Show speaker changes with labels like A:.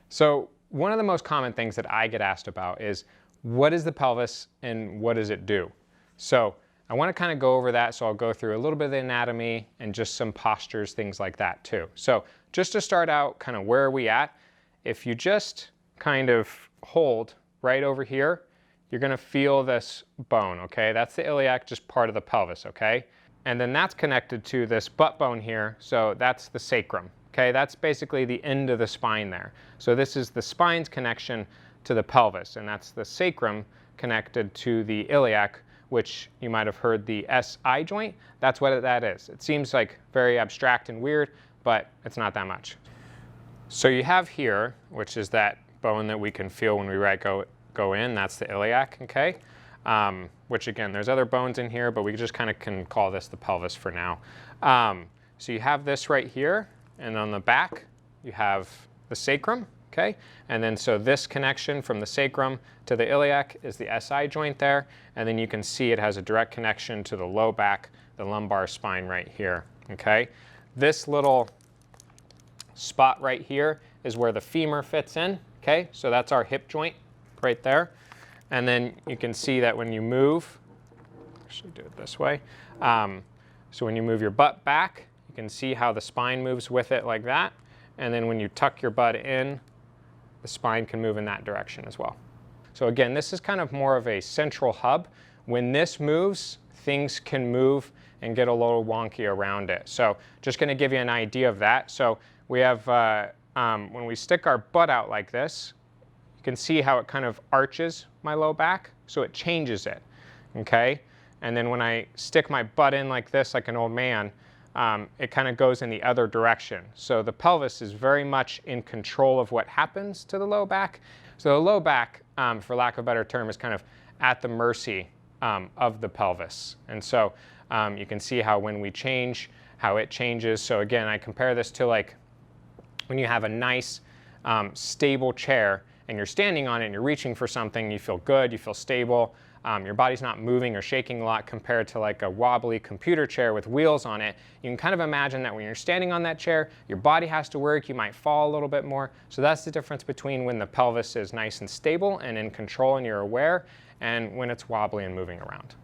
A: So one of the most common things that I get asked about is, what is the pelvis and what does it do? So I want to kind of go over that, so I'll go through a little bit of the anatomy and just some postures, things like that too. So just to start out, kind of where are we at? If you just kind of hold right over here, you're going to feel this bone, okay? That's the iliac, just part of the pelvis, okay? And then that's connected to this butt bone here, so that's the sacrum, okay? That's basically the end of the spine there. So this is the spine's connection to the pelvis, and that's the sacrum connected to the iliac, which you might have heard the SI joint. That's what that is. It seems like very abstract and weird, but it's not that much. So you have here, which is that bone that we can feel when we go in, that's the iliac, okay? Which again, there's other bones in here, but we just kind of can call this the pelvis for now. So you have this right here, and on the back, you have the sacrum, okay? And then so this connection from the sacrum to the iliac is the SI joint there, and then you can see it has a direct connection to the low back, the lumbar spine right here, okay? This little spot right here is where the femur fits in, okay? So that's our hip joint right there. And then you can see that when you move, actually do it this way. So when you move your butt back, you can see how the spine moves with it like that. And then when you tuck your butt in, the spine can move in that direction as well. So again, this is kind of more of a central hub. When this moves, things can move and get a little wonky around it. So just going to give you an idea of that. So we have, when we stick our butt out like this, you can see how it kind of arches my low back, so it changes it, okay? And then when I stick my butt in like this, like an old man, it kind of goes in the other direction. So the pelvis is very much in control of what happens to the low back. So the low back, for lack of a better term, is kind of at the mercy of the pelvis. And so you can see how when we change, how it changes. So again, I compare this to like when you have a nice stable chair and you're standing on it and you're reaching for something, you feel good, you feel stable. Your body's not moving or shaking a lot compared to like a wobbly computer chair with wheels on it. You can kind of imagine that when you're standing on that chair, your body has to work, you might fall a little bit more. So that's the difference between when the pelvis is nice and stable and in control and you're aware, and when it's wobbly and moving around.